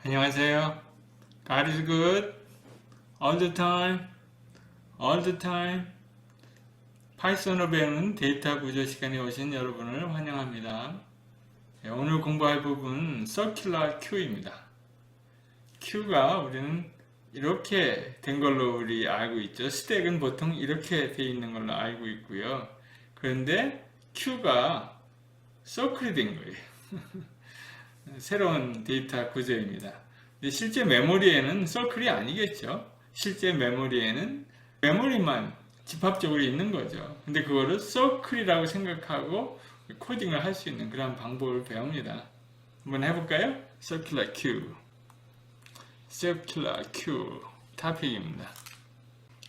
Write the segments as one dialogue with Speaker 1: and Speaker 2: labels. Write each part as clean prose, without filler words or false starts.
Speaker 1: 안녕하세요. God is good all the time, all the time. 파이썬으로 배우는 데이터 구조 시간에 오신 여러분을 환영합니다. 오늘 공부할 부분은 Circular Queue입니다. Queue가 우리는 이렇게 된 걸로 우리 알고 있죠. 스택은 보통 이렇게 돼 있는 걸로 알고 있고요. 그런데 Queue가 Circle이 된 거예요. 새로운 데이터 구조입니다. 근데 실제 메모리에는 서클이 아니겠죠. 실제 메모리에는 메모리만 집합적으로 있는 거죠. 근데 그거를 서클이라고 생각하고 코딩을 할 수 있는 그런 방법을 배웁니다. 한번 해볼까요? Circular Queue. Circular Queue 토픽입니다.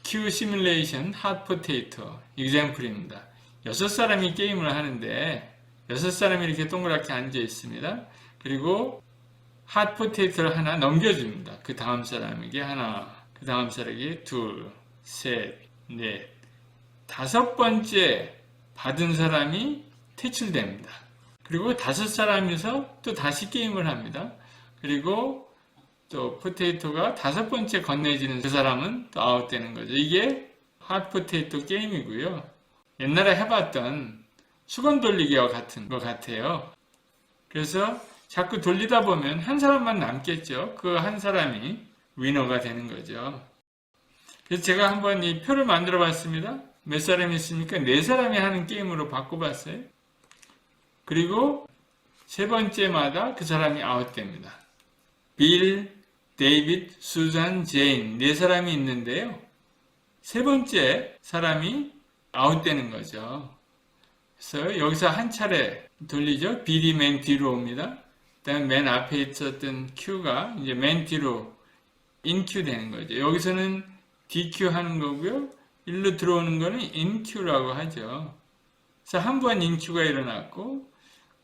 Speaker 1: Queue Simulation Hot Potato example입니다. 6사람이 게임을 하는데 6사람이 이렇게 동그랗게 앉아 있습니다. 그리고 핫포테이토를 하나 넘겨줍니다. 그 다음 사람에게 하나, 그 다음 사람에게 둘, 셋, 넷, 5번째 받은 사람이 퇴출됩니다. 그리고 5사람이서 또 다시 게임을 합니다. 그리고 또 포테이토가 5번째 건네지는 그 사람은 또 아웃되는 거죠. 이게 핫포테이토 게임이고요. 옛날에 해봤던 수건 돌리기와 같은 것 같아요. 그래서 자꾸 돌리다 보면 한 사람만 남겠죠. 그 한 사람이 위너가 되는 거죠. 그래서 제가 한번 이 표를 만들어 봤습니다. 몇 사람이 있습니까? 4사람이 하는 게임으로 바꿔봤어요. 그리고 세 번째마다 그 사람이 아웃됩니다. 빌, 데이빗, 수잔, 제인 4사람이 있는데요. 세 번째 사람이 아웃되는 거죠. 그래서 여기서 한 차례 돌리죠. 빌이 맨 뒤로 옵니다. 그다음에 맨 앞에 있었던 Q가 이제 맨 뒤로 인Q 되는 거죠. 여기서는 DQ 하는 거고요. 일로 들어오는 거는 InQ라고 하죠. 그래서 한 번 InQ가 일어났고,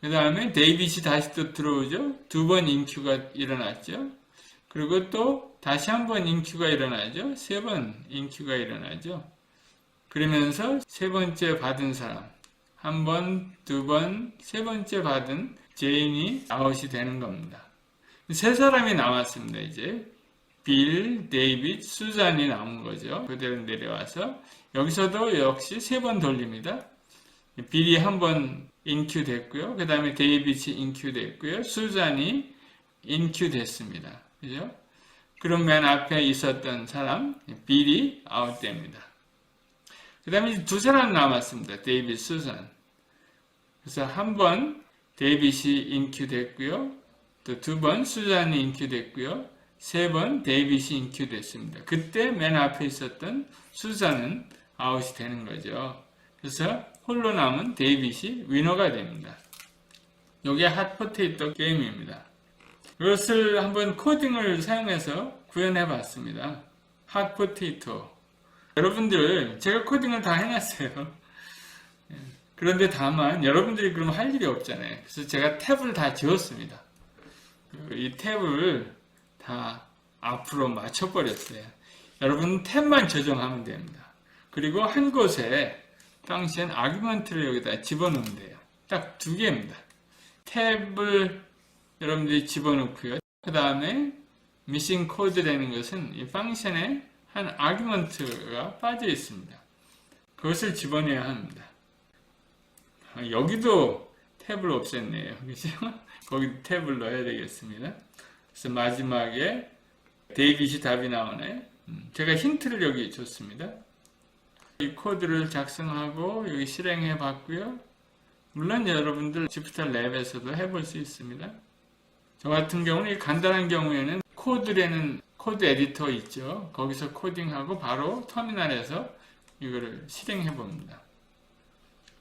Speaker 1: 그 다음에 데이빗이 다시 또 들어오죠. 2번 InQ가 일어났죠. 그리고 또 다시 한 번 InQ가 일어나죠. 3번 InQ가 일어나죠. 그러면서 세 번째 받은 사람, 한 번, 2번, 세 번째 받은 제인이 아웃이 되는 겁니다. 3사람이 남았습니다. 이제 빌, 데이빗, 수잔이 남은 거죠. 그대로 내려와서 여기서도 역시 3번 돌립니다. 빌이 한 번 인큐 됐고요. 그 다음에 데이빗이 인큐 됐고요. 수잔이 인큐 됐습니다. 그죠? 그럼 맨 앞에 있었던 사람 빌이 아웃됩니다. 그 다음에 2사람 남았습니다. 데이빗, 수잔. 그래서 한 번 데이빗이 인큐 됐고요. 또 2번 수잔이 인큐 됐고요. 3번 데이빗이 인큐 됐습니다. 그때 맨 앞에 있었던 수잔은 아웃이 되는 거죠. 그래서 홀로 남은 데이빗이 위너가 됩니다. 이게 핫포테이토 게임입니다. 이것을 한번 코딩을 사용해서 구현해 봤습니다. 핫포테이토. 여러분들 제가 코딩을 다 해놨어요. 그런데 다만 여러분들이 그러면 할 일이 없잖아요. 그래서 제가 탭을 다 지웠습니다. 이 탭을 다 앞으로 맞춰버렸어요. 여러분 탭만 조정하면 됩니다. 그리고 한 곳에 펑션 아규먼트를 여기다 집어넣으면 돼요. 딱 2개입니다. 탭을 여러분들이 집어넣고요. 그 다음에 미싱 코드라는 것은 이 펑션에 한 아규먼트가 빠져 있습니다. 그것을 집어넣어야 합니다. 여기도 탭을 없앴네요. 그죠? 거기도 탭을 넣어야 되겠습니다. 그래서 마지막에 데이빗이 답이 나오네. 제가 힌트를 여기 줬습니다. 이 코드를 작성하고 여기 실행해 봤고요. 물론 여러분들 지프탈 랩에서도 해볼 수 있습니다. 저 같은 경우는 간단한 경우에는 코드라는 코드 에디터 있죠. 거기서 코딩하고 바로 터미널에서 이거를 실행해 봅니다.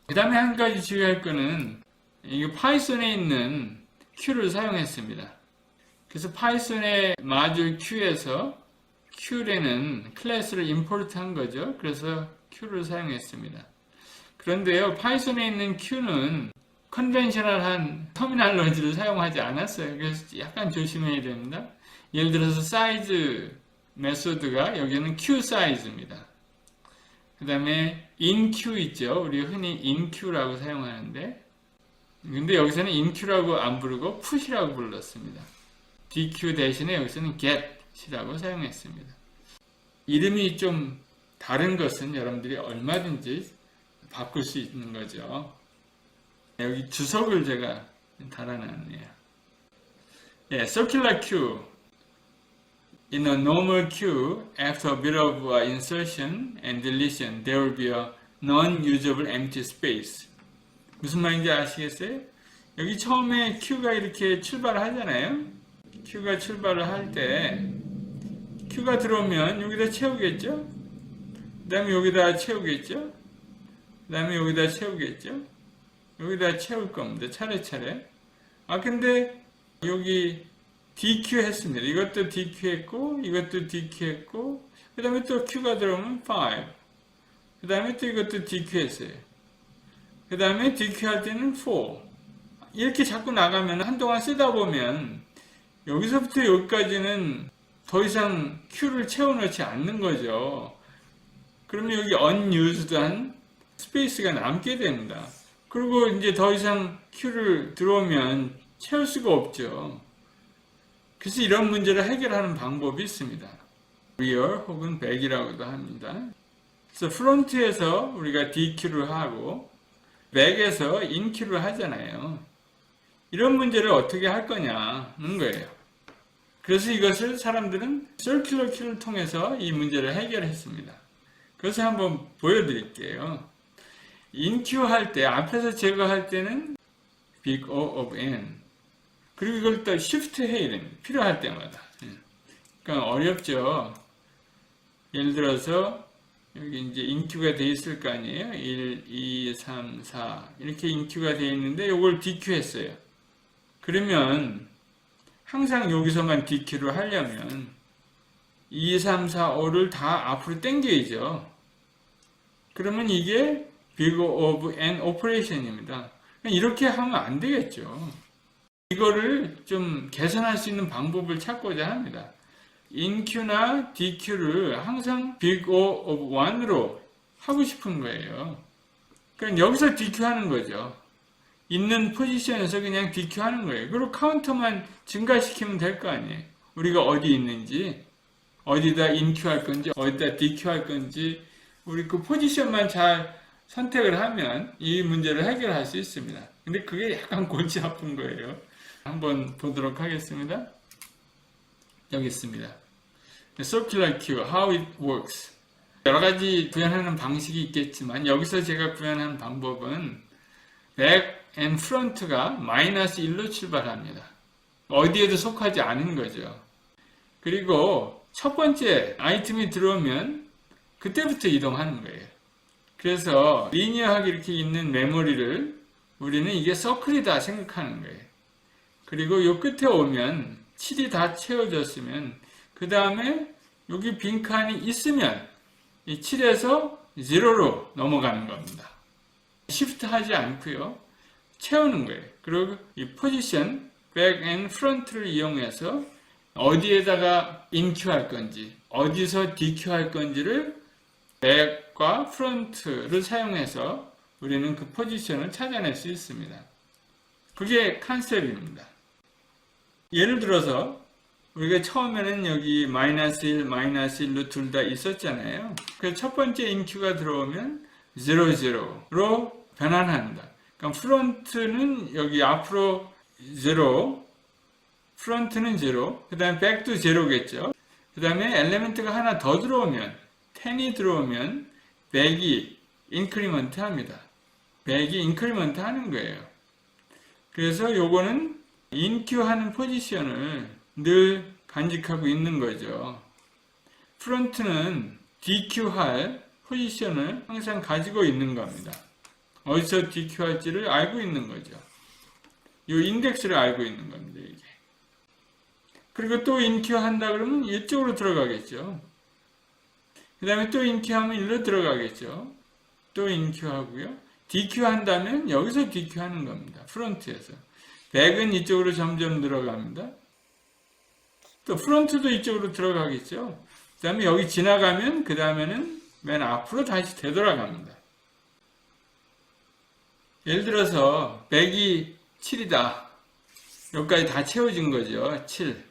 Speaker 1: 그 다음에 한 가지 주의할 거는 이게 파이썬에 있는 Q를 사용했습니다. 그래서 파이썬의 마듈 Q에서 Q라는 클래스를 임포트 한 거죠. 그래서 Q를 사용했습니다. 그런데요, 파이썬에 있는 Q는 컨벤셔널한 터미널로지를 사용하지 않았어요. 그래서 약간 조심해야 됩니다. 예를 들어서 사이즈 메소드가 여기는 Q 사이즈입니다. 그 다음에 inQ 있죠. 우리 흔히 inQ라고 사용하는데, 근데 여기서는 inQ라고 안 부르고 put이라고 불렀습니다. DQ 대신에 여기서는 get이라고 사용했습니다. 이름이 좀 다른 것은 여러분들이 얼마든지 바꿀 수 있는 거죠. 여기 주석을 제가 달아놨네요. 예, circular queue. In a normal queue, after a bit of insertion and deletion, there will be a non-usable empty space. 무슨 말인지 아시겠어요? 여기 처음에 queue가 이렇게 출발을 하잖아요. queue가 출발을 할 때 queue가 들어오면 여기다 채우겠죠? 그 다음에 여기다 채우겠죠? 그 다음에 여기다 채우겠죠? 여기다 채울 겁니다. 차례차례. 근데 여기 DQ 했습니다. 이것도 DQ 했고, 이것도 DQ 했고, 그 다음에 또 Q가 들어오면 5. 그 다음에 또 이것도 DQ 했어요. 그 다음에 DQ 할 때는 4. 이렇게 자꾸 나가면 한동안 쓰다 보면 여기서부터 여기까지는 더 이상 Q를 채워넣지 않는 거죠. 그러면 여기 unUsed한 스페이스가 남게 됩니다. 그리고 이제 더 이상 Q를 들어오면 채울 수가 없죠. 그래서 이런 문제를 해결하는 방법이 있습니다. rear 혹은 back이라고도 합니다. 그래서 front에서 우리가 DQ를 하고 back에서 inQ를 하잖아요. 이런 문제를 어떻게 할 거냐는 거예요. 그래서 이것을 사람들은 circular queue를 통해서 이 문제를 해결했습니다. 그래서 한번 보여드릴게요. inQ 할 때, 앞에서 제거할 때는 big O of n. 그리고 이걸 또 shift 해야 됩니다. 필요할 때마다. 그러니까 어렵죠. 예를 들어서 여기 이제 inQ가 되어 있을 거 아니에요. 1, 2, 3, 4 이렇게 inQ가 되어 있는데 이걸 DQ 했어요. 그러면 항상 여기서만 DQ를 하려면 2, 3, 4, 5를 다 앞으로 당겨야죠. 그러면 이게 big O of n operation입니다. 이렇게 하면 안 되겠죠. 이거를 좀 개선할 수 있는 방법을 찾고자 합니다. inQ나 DQ를 항상 big O of 1으로 하고 싶은 거예요. 그러니까 여기서 DQ 하는 거죠. 있는 포지션에서 그냥 DQ 하는 거예요. 그리고 카운터만 증가시키면 될 거 아니에요. 우리가 어디 있는지, 어디다 inQ 할 건지, 어디다 DQ 할 건지, 우리 그 포지션만 잘 선택을 하면 이 문제를 해결할 수 있습니다. 근데 그게 약간 골치 아픈 거예요. 한번 보도록 하겠습니다. 여기 있습니다. Circular queue, how it works. 여러 가지 구현하는 방식이 있겠지만 여기서 제가 구현한 방법은 back and front가 -1로 출발합니다. 어디에도 속하지 않은 거죠. 그리고 첫 번째 아이템이 들어오면 그때부터 이동하는 거예요. 그래서 리니어하게 이렇게 있는 메모리를 우리는 이게 서클이다 생각하는 거예요. 그리고 요 끝에 오면 7이 다 채워졌으면 그 다음에 여기 빈칸이 있으면 이 7에서 0로 넘어가는 겁니다. 시프트 하지 않고요. 채우는 거예요. 그리고 이 포지션, back and front를 이용해서 어디에다가 inQ 할 건지 어디서 DQ 할 건지를 back과 front를 사용해서 우리는 그 포지션을 찾아낼 수 있습니다. 그게 컨셉입니다. 예를 들어서 우리가 처음에는 여기 -1, -1로 둘 다 있었잖아요. 그래서 첫 번째 inQ가 들어오면 0, 0로 변환한다. 그러니까 프론트는 여기 앞으로 0, 프론트는 0, 그 다음에 백도 0겠죠. 그 다음에 엘리멘트가 하나 더 들어오면 10이 들어오면 백이 인크리먼트 합니다. 백이 인크리먼트 하는 거예요. 그래서 요거는 inQ 하는 포지션을 늘 간직하고 있는 거죠. 프론트는 DQ 할 포지션을 항상 가지고 있는 겁니다. 어디서 DQ 할지를 알고 있는 거죠. 이 인덱스를 알고 있는 겁니다. 이게. 그리고 또 인큐 한다 그러면 이쪽으로 들어가겠죠. 그 다음에 또 인큐 하면 일로 들어가겠죠. 또 인큐 하고요. DQ 한다면 여기서 DQ 하는 겁니다. 프론트에서. 백은 이쪽으로 점점 들어갑니다. 또 프론트도 이쪽으로 들어가겠죠. 그 다음에 여기 지나가면 그 다음에는 맨 앞으로 다시 되돌아갑니다. 예를 들어서 백이 7이다. 여기까지 다 채워진 거죠. 7.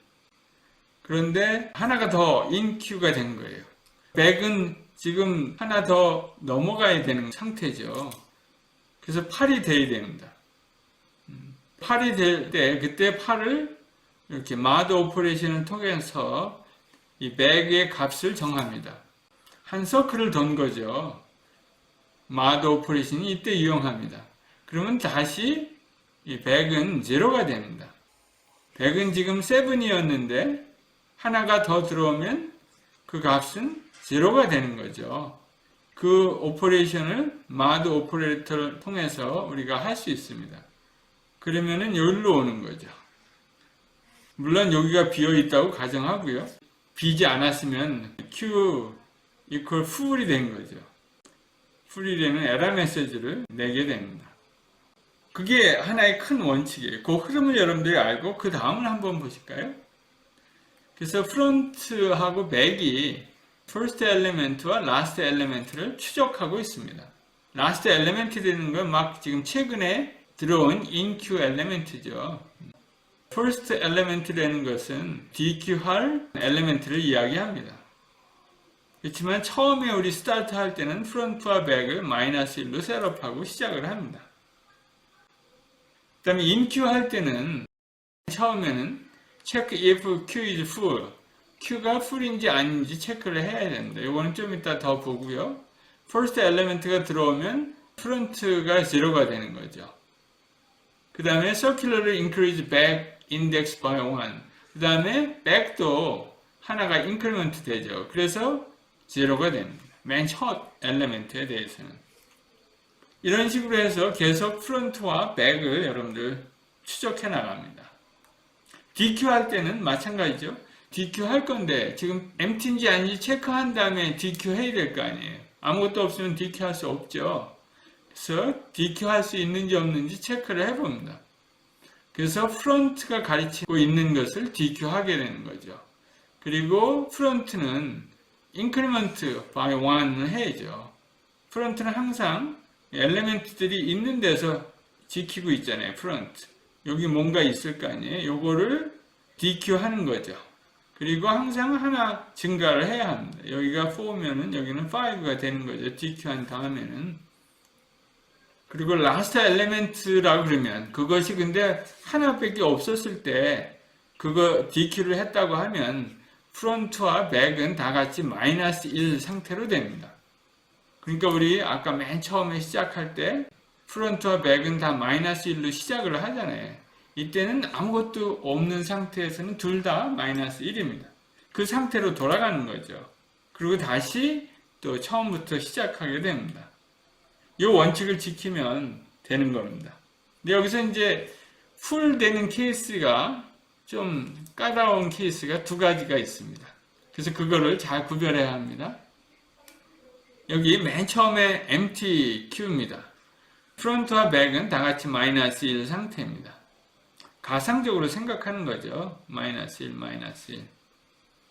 Speaker 1: 그런데 하나가 더 인큐가 된 거예요. 백은 지금 하나 더 넘어가야 되는 상태죠. 그래서 8이 돼야 됩니다. 8이 될 때 그때 8을 이렇게 마드 오퍼레이션을 통해서 이 백의 값을 정합니다. 한 서클을 돈 거죠. 마드 오퍼레이션이 이때 이용합니다. 그러면 다시 이 백은 0가 됩니다. 백은 지금 7이었는데 하나가 더 들어오면 그 값은 0가 되는 거죠. 그 오퍼레이션을 마드 오퍼레이터를 통해서 우리가 할 수 있습니다. 그러면은 여기로 오는 거죠. 물론 여기가 비어 있다고 가정하고요. 비지 않았으면 Q equal full이 된 거죠. full이 되는 에러 메시지를 내게 됩니다. 그게 하나의 큰 원칙이에요. 그 흐름을 여러분들이 알고 그 다음을 한번 보실까요? 그래서 프론트하고 백이 first element와 last element를 추적하고 있습니다. last element 되는 건 막 지금 최근에 들어온 inq element죠. first element라는 것은 DQ할 element를 이야기합니다. 그렇지만 처음에 우리 스타트 할 때는 프론트와 백을 -1로 셋업하고 시작을 합니다. 그 다음에 inq 할 때는 처음에는 check if q is full, q가 full인지 아닌지 체크를 해야 됩니다. 이거는 좀 이따 더 보고요. first element가 들어오면 프론트가 0가 되는 거죠. 그 다음에 circularly increase back index by 1. 그 다음에 back도 하나가 increment 되죠. 그래서 0가 됩니다. 맨 첫 엘리멘트에 대해서는. 이런 식으로 해서 계속 프론트와 백을 여러분들 추적해 나갑니다. DQ 할 때는 마찬가지죠. DQ 할 건데 지금 empty인지 아닌지 체크한 다음에 DQ 해야 될 거 아니에요. 아무것도 없으면 DQ 할 수 없죠. 그래서 DQ 할 수 있는지 없는지 체크를 해봅니다. 그래서 프론트가 가르치고 있는 것을 DQ 하게 되는 거죠. 그리고 프론트는 increment by 1을 해야죠. 프론트는 항상 엘리멘트들이 있는 데서 지키고 있잖아요. 프론트. 여기 뭔가 있을 거 아니에요. 요거를 DQ 하는 거죠. 그리고 항상 하나 증가를 해야 합니다. 여기가 4면은 여기는 5가 되는 거죠. DQ 한 다음에는. 그리고 last element라고 그러면 그것이 근데 하나밖에 없었을 때 그거 DQ를 했다고 하면 프론트와 백은 다 같이 -1 상태로 됩니다. 그러니까 우리 아까 맨 처음에 시작할 때 프론트와 백은 다 -1로 시작을 하잖아요. 이때는 아무것도 없는 상태에서는 둘 다 -1입니다. 그 상태로 돌아가는 거죠. 그리고 다시 또 처음부터 시작하게 됩니다. 이 원칙을 지키면 되는 겁니다. 근데 여기서 이제 풀 되는 케이스가 좀 까다로운 케이스가 두 가지가 있습니다. 그래서 그거를 잘 구별해야 합니다. 여기 맨 처음에 empty queu입니다. 프론트와 백은 다 같이 -1 상태입니다. 가상적으로 생각하는 거죠. -1, -1.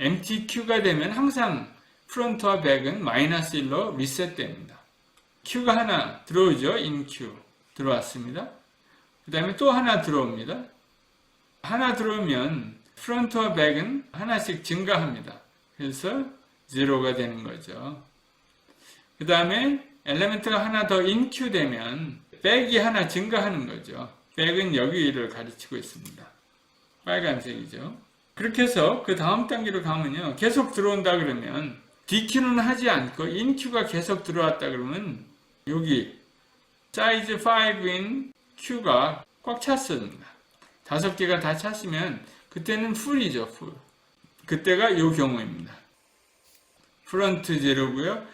Speaker 1: empty queu가 되면 항상 프론트와 백은 -1로 리셋됩니다. queu가 하나 들어오죠. in queue 들어왔습니다. 그 다음에 또 하나 들어옵니다. 하나 들어오면 프론트와 백은 하나씩 증가합니다. 그래서 0가 되는 거죠. 그 다음에 엘리멘트가 하나 더 in queue 되면 백이 하나 증가하는 거죠. 백은 여기를 가르치고 있습니다. 빨간색이죠. 그렇게 해서 그 다음 단계로 가면요. 계속 들어온다 그러면 DQ는 하지 않고 in queu가 계속 들어왔다 그러면 여기 size 5인 queu가 꽉 찼습니다. 5개가 다 찼으면 그때는 full이죠. full. 그때가 이 경우입니다. 프론트 0고요.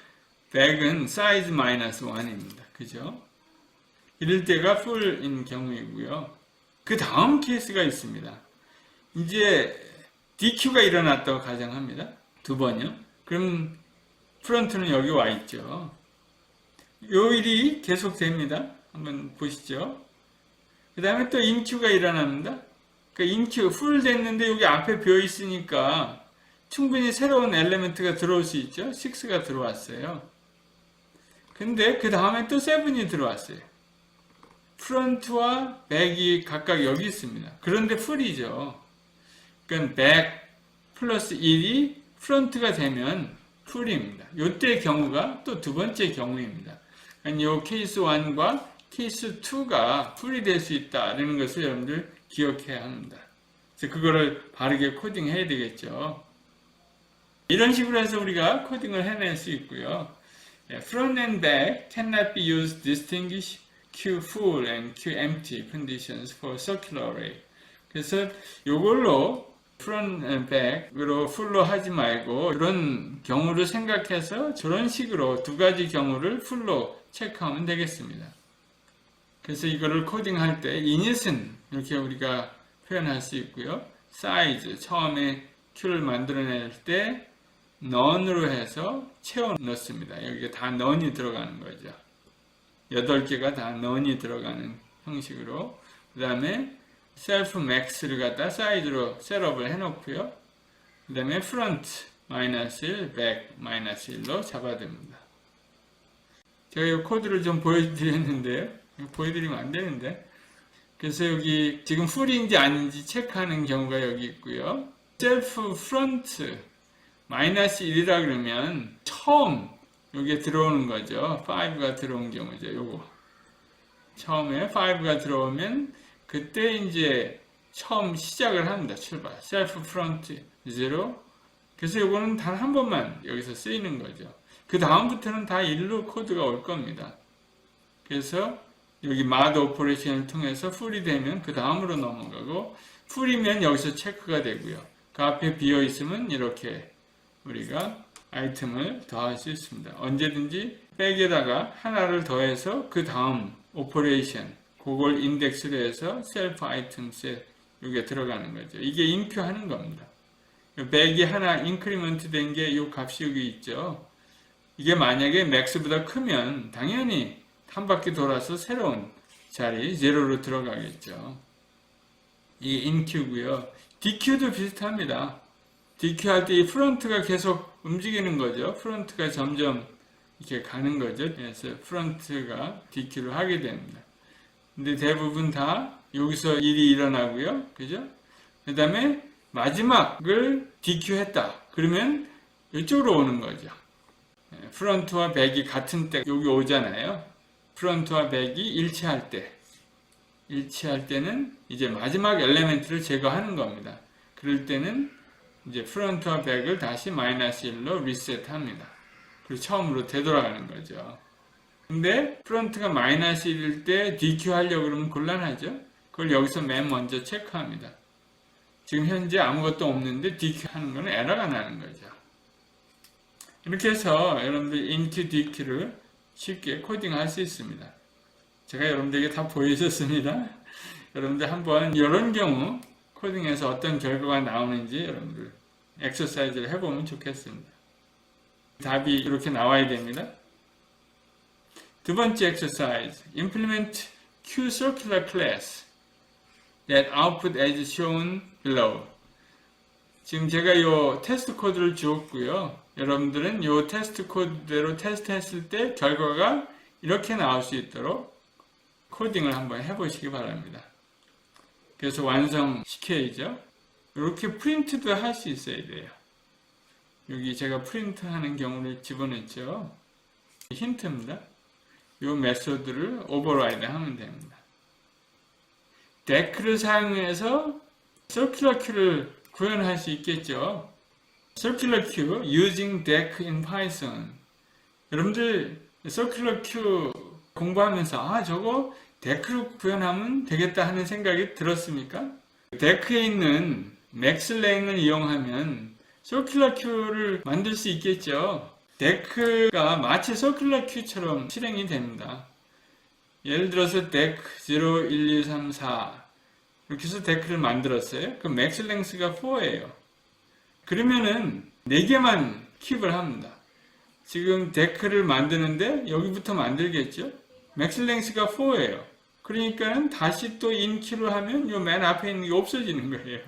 Speaker 1: 백은 size -1입니다. 그죠? 이럴 때가 full인 경우이고요. 그 다음 케이스가 있습니다. 이제 DQ가 일어났다고 가정합니다. 두 번이요. 그럼 프론트는 여기 와 있죠. 요 일이 계속됩니다. 한번 보시죠. 그 다음에 또 인Q가 일어납니다. 그러니까 인Q 풀 됐는데 여기 앞에 비어 있으니까 충분히 새로운 엘리멘트가 들어올 수 있죠. 6가 들어왔어요. 근데 그 다음에 또 7이 들어왔어요. 프론트와 백이 각각 여기 있습니다. 그런데 풀이죠. 그러니까 백 플러스 1이 프론트가 되면 풀입니다. 이때 경우가 또 두 번째 경우입니다. 그러니까 이 케이스 1과 케이스 2가 풀이 될 수 있다는 것을 여러분들 기억해야 합니다. 그래서 그거를 바르게 코딩해야 되겠죠. 이런 식으로 해서 우리가 코딩을 해낼 수 있고요. Front and back cannot be used to distinguish Q full and Q empty conditions for circular array. 그래서 이걸로 front and back으로 full로 하지 말고 이런 경우를 생각해서 저런 식으로 두 가지 경우를 full로 체크하면 되겠습니다. 그래서 이거를 코딩할 때 init은 이렇게 우리가 표현할 수 있고요. size 처음에 Q를 만들어낼 때 none으로 해서 채워 넣습니다. 여기가 다 none이 들어가는 거죠. 8개가 다 none이 들어가는 형식으로. 그 다음에 self max를 갖다 사이즈로 셋업을 해놓고요. 그 다음에 front -1, back -1로 잡아둡니다. 제가 이 코드를 좀 보여드렸는데요. 보여드리면 안 되는데. 그래서 여기 지금 풀인지 아닌지 체크하는 경우가 여기 있고요. self front -1이라 그러면 처음 여기에 들어오는 거죠. 5가 들어온 경우죠. 요거. 처음에 5가 들어오면 그때 이제 처음 시작을 합니다. 출발. self front 0. 그래서 요거는 단 한 번만 여기서 쓰이는 거죠. 그 다음부터는 다 1로 코드가 올 겁니다. 그래서 여기 mod 오퍼레이션을 통해서 풀이 되면 그 다음으로 넘어가고 풀이면 여기서 체크가 되고요. 그 앞에 비어 있으면 이렇게 우리가 아이템을 더할 수 있습니다. 언제든지 백에다가 하나를 더해서 그 다음 오퍼레이션 그걸 인덱스로 해서 셀프 아이템 셋 여기에 들어가는 거죠. 이게 인큐 하는 겁니다. 백이 하나 인크리먼트 된 게 이 값이 여기 있죠. 이게 만약에 맥스보다 크면 당연히 한 바퀴 돌아서 새로운 자리 제로로 들어가겠죠. 이게 인큐고요. DQ도 비슷합니다. DQ 할 때 이 프론트가 계속 움직이는 거죠. 프론트가 점점 이렇게 가는 거죠. 그래서 프론트가 DQ를 하게 됩니다. 근데 대부분 다 여기서 일이 일어나고요. 그죠? 그 다음에 마지막을 DQ 했다. 그러면 이쪽으로 오는 거죠. 프론트와 백이 같은 때 여기 오잖아요. 프론트와 백이 일치할 때는 이제 마지막 엘리멘트를 제거하는 겁니다. 그럴 때는 이제 프론트와 백을 다시 -1로 리셋합니다. 그리고 처음으로 되돌아가는 거죠. 근데 프론트가 -1일 때 DQ 하려고 그러면 곤란하죠. 그걸 여기서 맨 먼저 체크합니다. 지금 현재 아무것도 없는데 DQ 하는 거는 에러가 나는 거죠. 이렇게 해서 여러분들 인큐, DQ를 쉽게 코딩할 수 있습니다. 제가 여러분들에게 다 보여줬습니다. 여러분들 한번 이런 경우 코딩에서 어떤 결과가 나오는지 여러분들 엑서사이즈를 해보면 좋겠습니다. 답이 이렇게 나와야 됩니다. 두 번째 엑서사이즈, implement Q circular class that output as shown below. 지금 제가 이 테스트 코드를 주었고요. 여러분들은 이 테스트 코드대로 테스트했을 때 결과가 이렇게 나올 수 있도록 코딩을 한번 해보시기 바랍니다. 그래서 완성시켜야죠. 이렇게 프린트도 할 수 있어야 돼요. 여기 제가 프린트하는 경우를 집어넣죠. 힌트입니다. 이 메소드를 오버라이드 하면 됩니다. dec를 사용해서 circular queu를 구현할 수 있겠죠. circular queue using dec in Python. 여러분들 circular queue 공부하면서 저거 dec로 구현하면 되겠다 하는 생각이 들었습니까? dec에 있는 maxlang을 이용하면 circular queu를 만들 수 있겠죠. dec가 마치 circular queu처럼 실행이 됩니다. 예를 들어서 dec 0, 1, 2, 3, 4 이렇게 해서 dec를 만들었어요. 그럼 max length가 4예요. 그러면은 4개만 킵을 합니다. 지금 데크를 만드는데 여기부터 만들겠죠? 맥스 랭스가 4예요. 그러니까는 다시 또 인키로 하면 요 맨 앞에 있는 게 없어지는 거예요.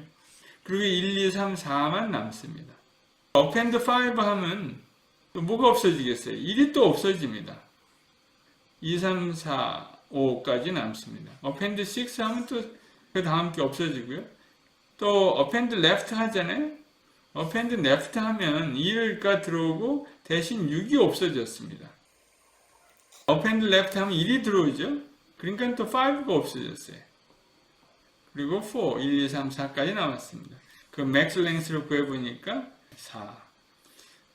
Speaker 1: 그리고 1, 2, 3, 4만 남습니다. 어펜드 5 하면 또 뭐가 없어지겠어요? 1이 또 없어집니다. 2, 3, 4, 5까지 남습니다. 어펜드 6 하면 또 그 다음 게 없어지고요. 또 어펜드 레프트 하잖아요. 어펜드 레프트 하면 1가 들어오고 대신 6이 없어졌습니다. 어펜드 레프트 하면 1이 들어오죠. 그러니까 또 5가 없어졌어요. 그리고 4, 1, 2, 3, 4까지 남았습니다. 그 맥스 랭스로 구해보니까 4.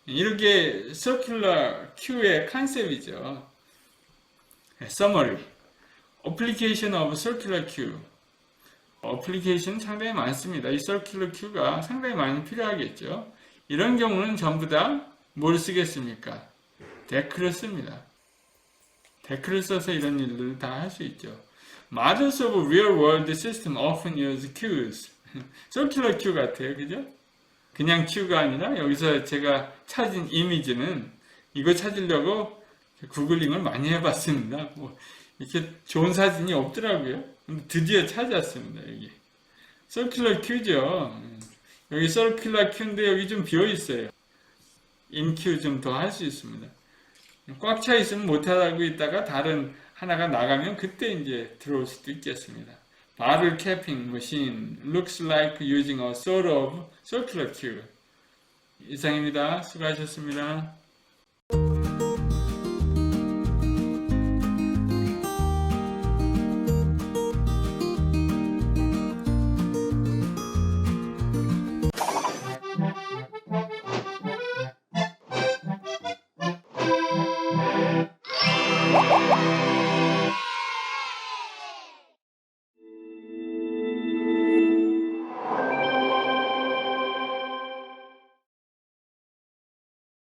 Speaker 1: 이렇게 서큘러 Q의 컨셉이죠. Summary. Application of Circular Q. 어플리케이션 상당히 많습니다. 이 Circular Q가 상당히 많이 필요하겠죠. 이런 경우는 전부 다 뭘 쓰겠습니까? 데크를 씁니다. 데크를 써서 이런 일들을 다 할 수 있죠. Models of real-world system often use Qs. Circular Q 같아요. 그죠? 그냥 Q가 아니라 여기서 제가 찾은 이미지는 이거 찾으려고 구글링을 많이 해봤습니다. 뭐 이렇게 좋은 사진이 없더라고요. 근데 드디어 찾았습니다. 여기 Circular Q죠. 여기 Circular Q인데 여기 좀 비어 있어요. In Q 좀 더 할 수 있습니다. 꽉 차 있으면 못하고 있다가 다른 하나가 나가면 그때 이제 들어올 수도 있겠습니다. Bottle capping machine looks like using a sort of circular Q. 이상입니다. 수고하셨습니다.